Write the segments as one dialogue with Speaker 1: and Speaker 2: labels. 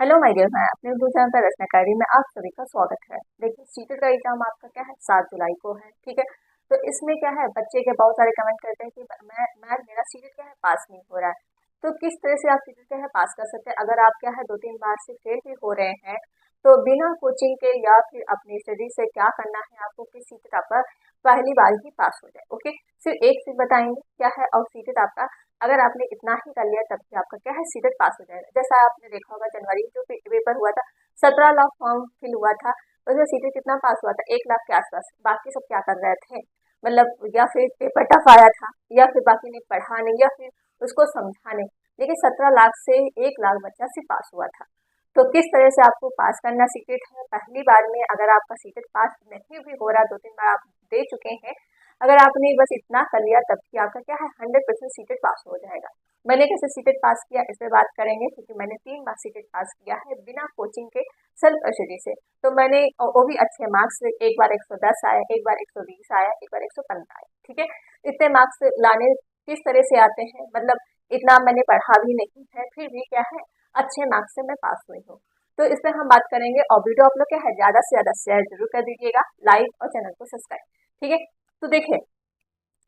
Speaker 1: Hello my dear friend, अपने YouTube channel पर रचना academy में आप सभी का स्वागत है। देखिए, सीटेट का एग्जाम आपका क्या है 7 जुलाई को है। ठीक है, तो इसमें क्या है, बच्चे के बहुत सारे कमेंट करते हैं कि मैं मेरा सीटेट क्या है पास नहीं हो रहा है। तो किस तरह से आप सीटेट क्या है पास कर सकते हैं? अगर आप क्या है 2-3 बार से फेल भी हो रहे हैं तो बिना कोचिंग के या फिर अपनी स्टडी से क्या करना है आपको कि सीटेट आपका पहली बार ही पास हो जाए। ओके, सिर्फ एक चीज बताएंगे क्या है, और सीटेट आपका अगर आपने इतना ही कर लिया तब भी आपका क्या है सीटेट पास हो जाएगा। जैसा आपने देखा होगा जनवरी में जो पेपर हुआ था, 17 लाख फॉर्म फिल हुआ था, उसमें सीटेट कितना पास हुआ था, 1 लाख के आसपास। बाकी सब क्या कर रहे थे, मतलब या फिर पेपर टफ आया था, या फिर बाकी ने पढ़ा नहीं, या फिर उसको समझा नहीं। लेकिन 17 लाख से 1 लाख बच्चा सिर्फ पास हुआ था। तो किस तरह से आपको पास करना सीटेट है पहली बार में। अगर आपका सीटेट पास नहीं भी हो रहा, 2-3 बार आप दे चुके हैं, अगर आपने बस इतना कर लिया तब भी आपका क्या है 100% सीटेट पास हो जाएगा। मैंने कैसे सीटेट पास किया इस पे बात करेंगे, क्योंकि मैंने 3 बार सीटेट पास किया है बिना कोचिंग के, सेल्फ स्टडी से। तो मैंने वो भी अच्छे मार्क्स से, एक बार 110 आया, एक बार 120 आया, एक बार 115 आया। ठीक है, इतने मार्क्स लाने किस तरह से आते हैं, मतलब इतना मैंने पढ़ा भी नहीं है फिर भी क्या है अच्छे मार्क्स से मैं पास हुई हूँ। तो इस पे हम बात करेंगे, और वीडियो आप लोग क्या है ज्यादा से ज्यादा शेयर जरूर कर दीजिएगा, लाइक और चैनल को सब्सक्राइब। ठीक है, तो देखिए,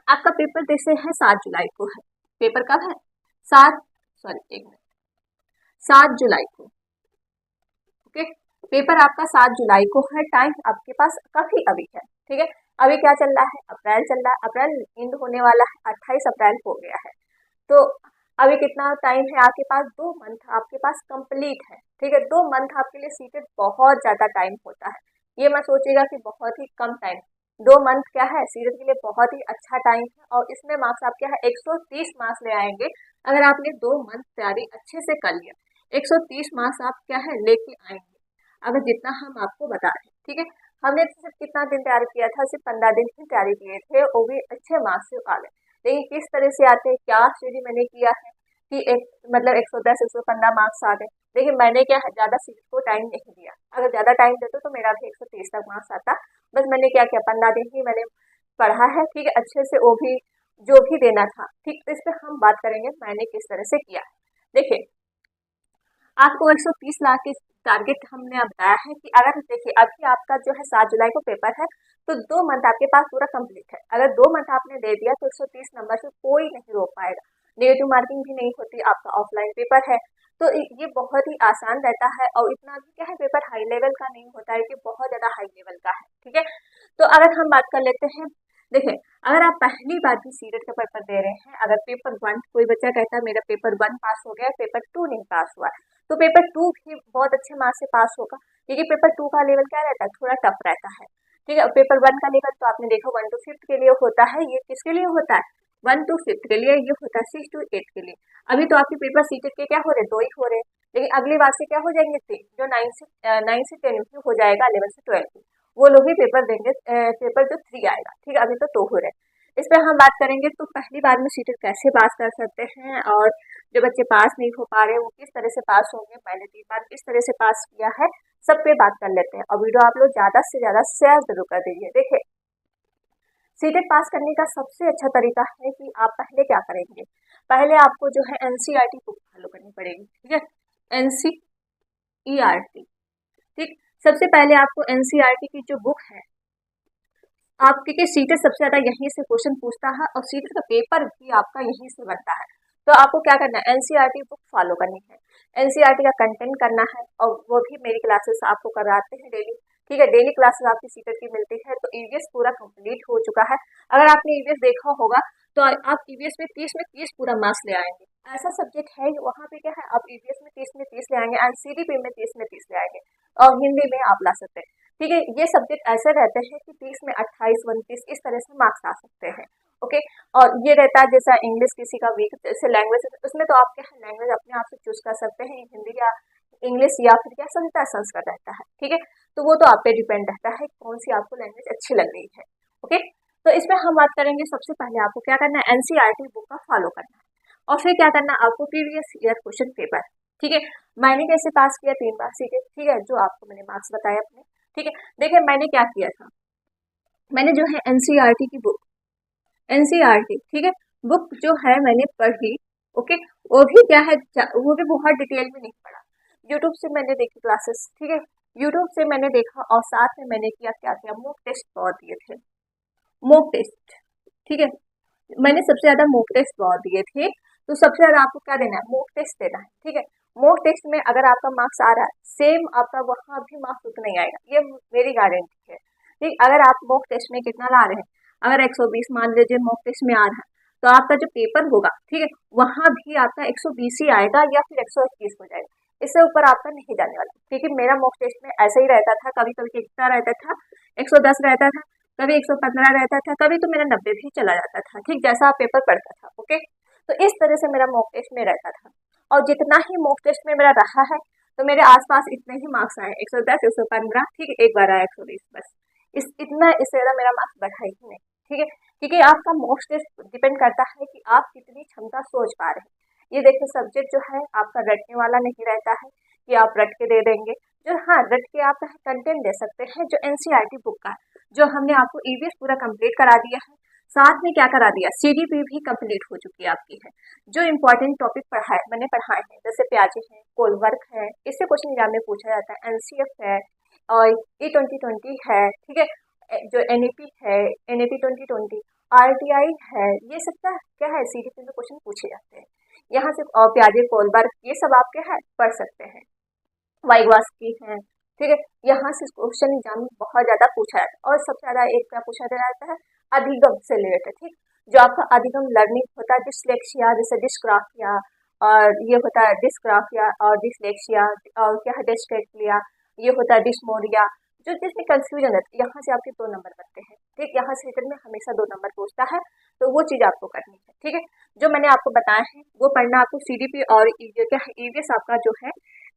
Speaker 1: आपका पेपर जैसे है 7 जुलाई को है। पेपर कब है? सात सॉरी एक मिनट 7 जुलाई को। ओके, पेपर आपका 7 जुलाई को है। टाइम आपके पास काफी अभी है। ठीक है, अभी क्या चल रहा है, अप्रैल चल रहा है, अप्रैल एंड होने वाला है, 28 अप्रैल हो गया है। तो अभी कितना टाइम है आपके पास? 2 मंथ आपके पास कंप्लीट है। ठीक है, 2 मंथ आपके लिए सीटेड बहुत ज्यादा टाइम होता है। ये मत सोचिएगा कि बहुत ही कम टाइम। 2 मंथ क्या है सीटेड के लिए बहुत ही अच्छा टाइम है, और इसमें मार्क्स आप क्या है 130 मार्क्स ले आएंगे। अगर आपने 2 मंथ तैयारी अच्छे से कर लिया, 130 मार्क्स आप क्या है लेके आएंगे, अगर जितना हम आपको बता रहे हैं। ठीक है, हमने सिर्फ कितना दिन तैयारी किया था, सिर्फ 15 दिन ही तैयारी किए थे, वो भी अच्छे मार्क्स से आ गए। लेकिन किस तरह से आते हैं, क्या स्टडी मैंने किया है कि एक मतलब 110 115 मार्क्स आ गए। देखिए, मैंने क्या है ज्यादा सीट को टाइम नहीं दिया। अगर ज्यादा टाइम देते तो मेरा भी 130 तक मार्क्स आता। बस मैंने क्या किया, 15 दिन ही मैंने पढ़ा है। ठीक है, अच्छे से वो भी जो भी देना था। ठीक, तो इस पे हम बात करेंगे मैंने किस तरह से किया है। देखिए, आपको 130 लाख की टारगेट हमने बताया है कि अगर देखिए अभी आपका जो है 7 जुलाई को पेपर है, तो 2 मंथ आपके पास पूरा कंप्लीट है। अगर 2 मंथ आपने दे दिया तो 130 नंबर से कोई नहीं रोक पाएगा। नेगेटिव मार्किंग भी नहीं होती, आपका ऑफलाइन पेपर है। तो ये बहुत ही आसान रहता है, और इतना भी क्या है पेपर हाई लेवल का नहीं होता है कि बहुत ज्यादा हाई लेवल का है। ठीक है, तो अगर हम बात कर लेते हैं, देखिए, अगर आप पहली बार भी सीटेट का पेपर दे रहे हैं, अगर पेपर 1 कोई बच्चा कहता है मेरा पेपर 1 पास हो गया, पेपर 2 नहीं पास हुआ, तो पेपर 2 भी बहुत अच्छे मार्क्स से पास होगा। क्योंकि पेपर 2 का लेवल क्या रहता है, थोड़ा टफ रहता है। ठीक है, पेपर 1 का लेवल तो आपने देखा 1 to 5 के लिए होता है, ये किसके लिए होता है 1 to 5 के लिए, ये होता है 6 to 8 के लिए। अभी तो आपके पेपर सीटेट के क्या हो रहे हैं, 2 ही हो रहे हैं। लेकिन अगली बार से क्या हो जाएंगे 3, जो 9 से 10 भी हो जाएगा, 11 से 12 वो लोग भी पेपर देंगे, पेपर जो 3 आएगा। ठीक है, अभी तो 2 हो रहे हैं। इस पर हम बात करेंगे, तो पहली बार में सीटेट कैसे पास कर सकते हैं, और जो बच्चे पास नहीं हो पा रहे वो किस तरह से पास होंगे। मैंने 3 बार किस तरह से पास किया है, सब पे बात कर लेते हैं, और वीडियो आप लोग ज्यादा से ज्यादा शेयर जरूर कर दीजिए। देखिए, सीटेट पास करने का सबसे अच्छा तरीका है कि आप पहले क्या करेंगे, पहले आपको जो है एनसीईआरटी बुक फॉलो करनी पड़ेगी। ठीक है, एनसीईआरटी। ठीक, सबसे पहले आपको एनसीईआरटी की जो बुक है, आप क्योंकि सीटेट सबसे ज्यादा यहीं से क्वेश्चन पूछता है, और सीटेट का पेपर भी आपका यहीं से बनता है। तो आपको क्या करना है, एनसीईआरटी बुक फॉलो करनी है, एनसीईआरटी का कंटेंट करना है, और वो भी मेरी क्लासेस आपको कराते हैं डेली। ठीक है, डेली क्लासेस आपकी सीटेट की मिलती है। तो ईवीएस पूरा कंप्लीट हो चुका है। अगर आपने ईवीएस देखा होगा तो आप ईवीएस में 30 पूरा मार्क्स ले आएंगे। ऐसा सब्जेक्ट है वहाँ पे क्या है, आप ईवीएस में 30 ले आएंगे, एंड सीडीपी में 30 ले आएंगे, और हिंदी में आप ला सकते हैं। ठीक है, ये सब्जेक्ट ऐसे रहते हैं कि 30 में 28 29 इस तरह से मार्क्स आ सकते हैं। ओके, और ये रहता है जैसा इंग्लिश किसी का वीक, जैसे लैंग्वेज उसमें तो आप क्या है लैंग्वेज अपने आप से चूज कर सकते हैं, हिंदी या इंग्लिश या फिर क्या संस्कृत संस्कृत रहता है। ठीक है, तो वो तो आप पे डिपेंड रहता है कौन सी आपको लैंग्वेज अच्छी लग रही है। ओके, तो इसमें हम बात करेंगे, सबसे पहले आपको क्या करना है, एनसीईआरटी बुक का फॉलो करना है, और फिर क्या करना है आपको प्रीवियस ईयर क्वेश्चन पेपर। ठीक है, मैंने कैसे पास किया 3 बार सीखे, ठीक है, जो आपको मैंने मार्क्स बताया अपने। ठीक है, देखिए मैंने क्या किया था, मैंने जो है एनसीईआरटी की बुक, एनसीईआरटी ठीक है, बुक जो है मैंने पढ़ी। ओके, वो भी क्या है वो भी बहुत डिटेल में नहीं पढ़ा, यूट्यूब से मैंने देखी क्लासेस, ठीक है, यूट्यूब से मैंने देखा और साथ में मैंने किया क्या किया, मॉक टेस्ट बहुत दिए थे, मॉक टेस्ट, ठीक है, मैंने सबसे ज़्यादा मॉक टेस्ट बहुत दिए थे। तो सबसे ज़्यादा आपको क्या देना है, मॉक टेस्ट देना है, ठीक है। मॉक टेस्ट में अगर आपका मार्क्स आ रहा है सेम, आपका वहाँ भी मार्क्स उतना ही आएगा, ये मेरी गारंटी है, ठीक। अगर आप मॉक टेस्ट में कितना ला रहे हैं, अगर 120 मान लीजिए मॉक टेस्ट में आ रहा है, तो आपका जो पेपर होगा, ठीक है, वहाँ भी आपका 120 ही आएगा या फिर 121 हो जाएगा, इससे ऊपर आपका नहीं जाने वाला, क्योंकि मेरा मॉक टेस्ट में ऐसा ही रहता था, कभी कभी कितना रहता था, 110 रहता था, कभी 115 रहता था, कभी तो मेरा 90 भी चला जाता था, ठीक, जैसा पेपर पड़ता था, ओके। तो इस तरह से मेरा मॉक टेस्ट में रहता था, और जितना ही मॉक टेस्ट में मेरा रहा है, तो मेरे आसपास इतने ही मार्क्स आए, 110, 115, ठीक है, एक बार आया 120, बस इस इतना, इससे ज़्यादा मेरा मार्क्स बढ़ा ही नहीं, ठीक है, क्योंकि आपका मॉक टेस्ट डिपेंड करता है कि आप कितनी क्षमता सोच पा रहे हैं। ये देखिए, सब्जेक्ट जो है आपका रटने वाला नहीं रहता है कि आप रट के दे देंगे, जो हाँ रट के आप कंटेंट दे सकते हैं, जो एनसीईआरटी बुक का, जो हमने आपको ईवीएस पूरा कंप्लीट करा दिया है, साथ में क्या करा दिया, सीडीपी भी कंप्लीट हो चुकी है आपकी है, जो इम्पोर्टेंट टॉपिक पढ़ाए मैंने पढ़ाए हैं, जैसे प्याजे है, कोलवर्क है, इससे क्वेश्चन एग्जाम में पूछा जाता है, एनसीएफ है, और E2020 है, ठीक है, जो एनईपी है, एनईपी 2020, आरटीआई है, ये सब का क्या है, सीडीपी में क्वेश्चन पूछे जाते हैं, यहाँ से और प्याजे कोलवर्क ये सब आप क्या है पढ़ सकते हैं, वाइवास की है, ठीक है, यहाँ से क्वेश्चन एग्जाम में बहुत ज्यादा पूछा जाता है, और सबसे ज्यादा एक क्या पूछा जाता है, अधिगम से रिलेटेड, ठीक, जो आपका अधिगम लर्निंग होता है, डिसलेक्सिया, जैसे डिस्ग्राफिया, और ये होता है डिस्ग्राफिया और डिसलेक्सिया, और क्या है डिस्कैल्कुलिया, ये होता है डिस्मोरिया, जो जिसमें कंफ्यूजन है, यहाँ से आपके 2 नंबर बनते हैं, ठीक, यहाँ से रिटन में हमेशा 2 नंबर पूछता है, तो वो चीज आपको करनी है, ठीक है, जो मैंने आपको बताया है वो पढ़ना आपको, सीडीपी और क्या है ईवीएस आपका जो है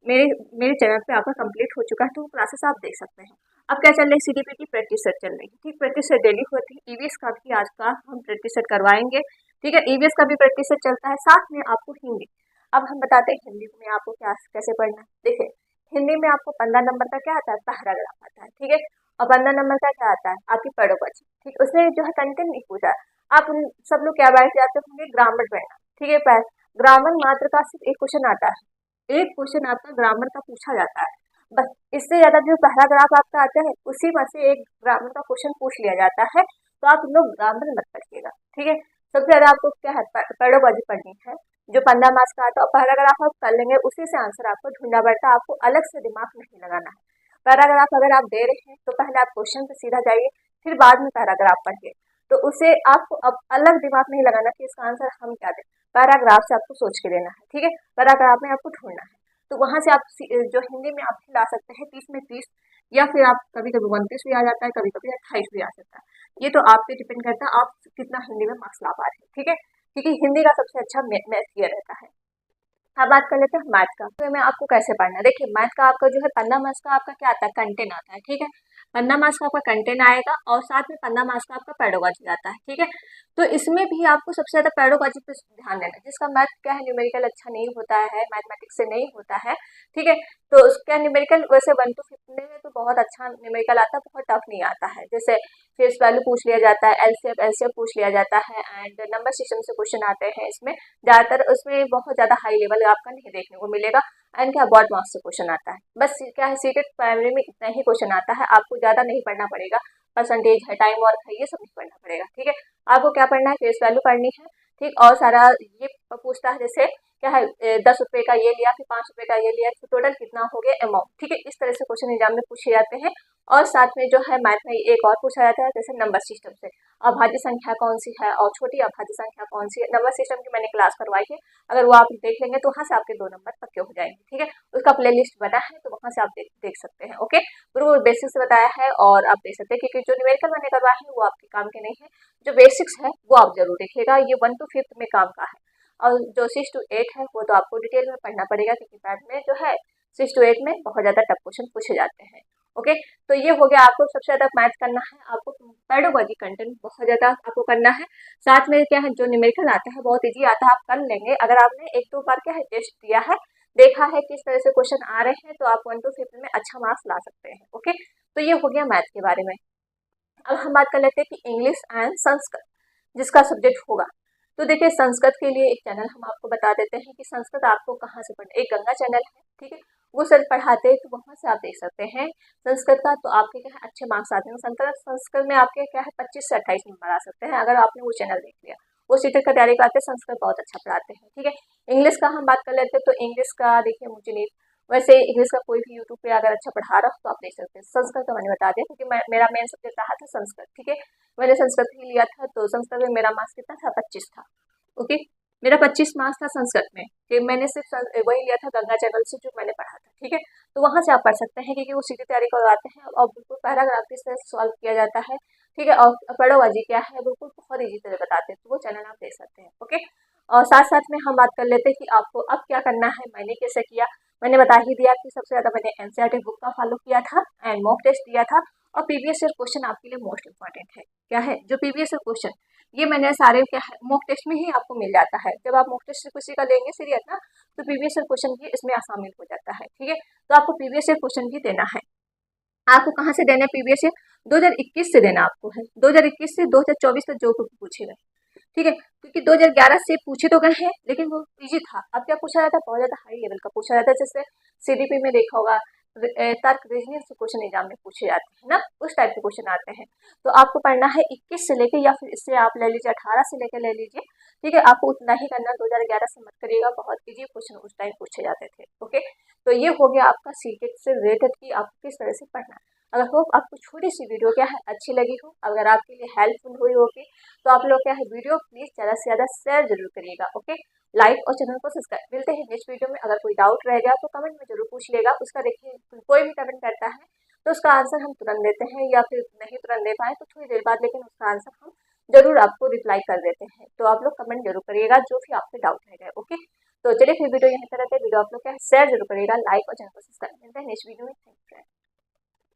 Speaker 1: मेरे मेरे चैनल पे आपका कंप्लीट हो चुका है, तो वो क्लासेस आप देख सकते हैं। अब क्या चल रही है, सीडीपी की प्रैक्टिस सेट चल रही है, ठीक, प्रैक्टिस सेट डेली होती है, ईवीएस का भी आज का हम प्रैक्टिस सेट करवाएंगे, ठीक है, ईवीएस का भी प्रैक्टिस सेट चलता है, साथ में आपको हिंदी। अब हम बताते हैं हिंदी में आपको क्या कैसे पढ़ना है। देखिए, हिंदी में आपको 15 नंबर का क्या आता है, पैराग्राफ आता है, ठीक है, और 15 नंबर का क्या आता है, आपकी पेडागोजी, ठीक, उसमें जो है कंटेंट नहीं पूछा, आप सब लोग क्या बैठ जाते होंगे, ग्रामर पढ़ना, ठीक है, ग्रामर मात्र का सिर्फ एक क्वेश्चन आता है, एक क्वेश्चन आपका ग्रामर का पूछा जाता है, बस, इससे ज्यादा जो पैराग्राफ आपका आता है उसी में से एक ग्रामर का क्वेश्चन पूछ लिया जाता है, तो आप लोग ग्रामर मत पढ़िएगा, ठीक है। सबसे ज्यादा आपको क्या है, पेडागोजी पढ़नी है, जो 15 मार्क्स का आता है, और पैराग्राफ आप कर लेंगे, उसी से आंसर आपको ढूंढना पड़ता है, आपको अलग से दिमाग नहीं लगाना है। पैराग्राफ अगर आप दे रहे हैं तो पहले आप क्वेश्चन पे सीधा जाइए, फिर बाद में पैराग्राफ पढ़िए, तो उसे आपको अब अलग दिमाग नहीं लगाना कि इसका आंसर हम क्या दें, पैराग्राफ से आपको सोच के देना है, ठीक है, पैराग्राफ में आपको ढूंढना है, तो वहां से आप जो हिंदी में आप ला सकते हैं 30 में 30, या फिर आप कभी कभी 29 भी आ जाता है, कभी कभी 28 भी आ सकता है, ये तो आप पे डिपेंड करता है आप कितना हिंदी में मार्क्स ला पा रहे हैं, ठीक है, क्योंकि हिंदी का सबसे अच्छा मैथ ये रहता है। अब बात कर लेते हैं मैथ का, तो मैं आपको कैसे पढ़ना है, देखिए मैथ का आपका जो है 15 मार्क्स का आपका क्या आता है, कंटेंट आता है, ठीक है, 15 मार्क्स का आपका कंटेंट आएगा, और साथ में 15 मार्क्स का आपका पेडागोजी आता है, ठीक है, तो इसमें भी आपको सबसे ज्यादा पेडागोजी पे ध्यान देना है, जिसका मैथ क्या है न्यूमेरिकल अच्छा नहीं होता है, मैथमेटिक्स से नहीं होता है, ठीक है, तो उसका न्यूमेरिकल वैसे 1 to 5 में तो बहुत अच्छा न्यूमेरिकल आता है, बहुत टफ नहीं आता है, जैसे फेस वैल्यू पूछ लिया जाता है, एलसीएफ पूछ लिया जाता है, एंड नंबर सिस्टम से क्वेश्चन आते हैं, इसमें ज्यादातर उसमें बहुत ज्यादा हाई लेवल आपका नहीं देखने को मिलेगा, एंड क्या बोर्ड मार्क्स से क्वेश्चन आता है, बस क्या है सीटेड प्राइमरी में इतना ही क्वेश्चन आता है, आपको ज्यादा नहीं पढ़ना पड़ेगा, परसेंटेज है, टाइम वर्क है, ये सब नहीं पढ़ना पड़ेगा, ठीक है, आपको क्या पढ़ना है, फेस वैल्यू पढ़नी है, ठीक, और सारा ये पूछता है, जैसे क्या है 10 रुपए का ये लिया, फिर 5 रुपए का ये लिया, तो टोटल कितना हो गया अमाउंट, ठीक है, इस तरह से क्वेश्चन एग्जाम में पूछे जाते हैं, और साथ में जो है मैथ में एक और पूछा जाता है, जैसे नंबर सिस्टम से अभाज्य संख्या कौन सी है और छोटी अभाज्य संख्या कौन सी है, नंबर सिस्टम की मैंने क्लास करवाई है, अगर वो आप देख लेंगे तो वहाँ से आपके 2 नंबर पक्के हो जाएंगे, ठीक है, उसका प्ले लिस्ट बना है, तो वहाँ से आप देख सकते हैं, ओके, पूरा बेसिक्स बताया है, और आप देख सकते हैं, क्योंकि जो न्यूमेरिकल मैंने करवाए हैं वो आपके काम के नहीं है, जो बेसिक्स है वो आप जरूर देखिएगा, ये 1 to 5 में काम का है, और जो 6 to 8 है वो तो आपको डिटेल में पढ़ना पड़ेगा, क्योंकि मैथ में जो है 6 to 8 में बहुत ज्यादा टफ क्वेश्चन पूछे जाते हैं, ओके, तो ये हो गया, आपको सबसे ज्यादा मैथ करना है, आपको पेडागोजी कंटेंट बहुत ज्यादा आपको करना है, साथ में क्या है जो न्यूमेरिकल आता है बहुत इजी आता है, आप कर लेंगे, अगर आपने 1-2 बार क्या है टेस्ट दिया है, देखा है किस तरह से क्वेश्चन आ रहे हैं, तो आप 1 to 5 में अच्छा मार्क्स ला सकते हैं, ओके, तो ये हो गया मैथ के बारे में। अब हम बात कर लेते हैं कि इंग्लिश एंड संस्कृत जिसका सब्जेक्ट होगा, तो देखिए संस्कृत के लिए एक चैनल हम आपको बता देते हैं कि संस्कृत आपको कहाँ से पढ़ना, एक गंगा चैनल है, ठीक है, वो सर पढ़ाते हैं, तो वहाँ से आप देख सकते हैं संस्कृत का। तो आपके क्या है अच्छे मार्क्स आते हैं संस्कृत में, आपके क्या है 25 से 28 नंबर आ सकते हैं अगर आपने वो चैनल देख लिया। वो सीटेट का तैयारी कराते हैं, संस्कृत बहुत अच्छा पढ़ाते हैं, ठीक है। इंग्लिश का हम बात कर लेते हैं, तो इंग्लिश का देखिए मुझे नहीं, वैसे इंग्लिश का कोई भी यूट्यूब पे अगर अच्छा पढ़ा रहा हो तो आप देख सकते हैं। संस्कृत का मैंने बता दिया, क्योंकि मेरा मेन सब्जेक्ट रहा था संस्कृत, ठीक है। मैंने संस्कृत ही लिया था, तो संस्कृत में मेरा मार्क्स कितना था, 25 था। ओके, मेरा 25 मार्क्स था संस्कृत में, कि मैंने सिर्फ वही लिया था गंगा चैनल से जो मैंने पढ़ा था, ठीक है। तो वहाँ से आप पढ़ सकते हैं, क्योंकि वो सीधी तैयारी करवाते हैं और बिल्कुल पैराग्राफ की तरह सॉल्व किया जाता है, ठीक है। और पढ़ोबाजी क्या है बिल्कुल बहुत ईजी तरह बताते हैं, तो वो चैनल आप देख सकते हैं, ओके। और साथ साथ में हम बात कर लेते हैं कि आपको अब क्या करना है, मैंने कैसे किया। मैंने बता ही दिया कि सबसे ज़्यादा मैंने एनसीईआरटी बुक का फॉलो किया था एंड मॉक टेस्ट दिया था। और प्रीवियस ईयर क्वेश्चन आपके लिए मोस्ट इंपॉर्टेंट है, क्या है जो प्रीवियस ईयर क्वेश्चन, ये मैंने सारे क्या है मॉक टेस्ट में ही आपको मिल जाता है। जब आप मॉक टेस्ट किसी का लेंगे सीरियस ना, तो प्रीवियस ईयर क्वेश्चन भी इसमें शामिल हो जाता है, ठीक है। तो आपको प्रीवियस ईयर क्वेश्चन भी देना है। आपको कहाँ से देना है प्रीवियस ईयर, 2021 से देना आपको है, 2021 से 2024 तक जो कुछ पूछे गए, ठीक है। क्योंकि 2011 से पूछे तो गए हैं, लेकिन वो इजी था। अब क्या पूछा जाता है, बहुत ज्यादा हाई लेवल का पूछा जाता है, जैसे सीडीपी में देखा होगा, तर्क रीजनिंग से क्वेश्चन एग्जाम में पूछे जाते हैं ना, उस टाइप के क्वेश्चन आते हैं। तो आपको पढ़ना है 21 से लेके, या फिर इससे आप ले लीजिए 18 से लेके ले लीजिए, ठीक है। आपको उतना ही करना, 2011 से मत करिएगा, बहुत इजी क्वेश्चन उस टाइम पूछे जाते थे, ओके। तो ये हो गया आपका सीटेट से रिलेटेड कि आपको किस तरह से पढ़ना है। अगर होप आपको छोटी सी वीडियो क्या है अच्छी लगी हो, अगर आपके लिए हेल्पफुल हुई होगी, तो आप लोग क्या है वीडियो प्लीज ज़्यादा से ज़्यादा शेयर जरूर करिएगा, ओके। लाइक और चैनल को सब्सक्राइब। मिलते हैं नेक्स्ट वीडियो में। अगर कोई डाउट रह गया तो कमेंट में जरूर पूछ लेगा, उसका देखिए कोई भी कमेंट करता है तो उसका आंसर हम तुरंत देते हैं, या फिर नहीं तुरंत दे पाए तो थोड़ी देर बाद, लेकिन उसका आंसर हम जरूर आपको रिप्लाई कर देते हैं। तो आप लोग कमेंट जरूर करिएगा जो भी आपके डाउट रह गए, ओके। तो चलिए फिर वीडियो यहीं पर रहते हैं। वीडियो आप लोग क्या शेयर जरूर करिएगा, लाइक और चैनल को सब्सक्राइब। मिलते हैं नेक्स्ट वीडियो में।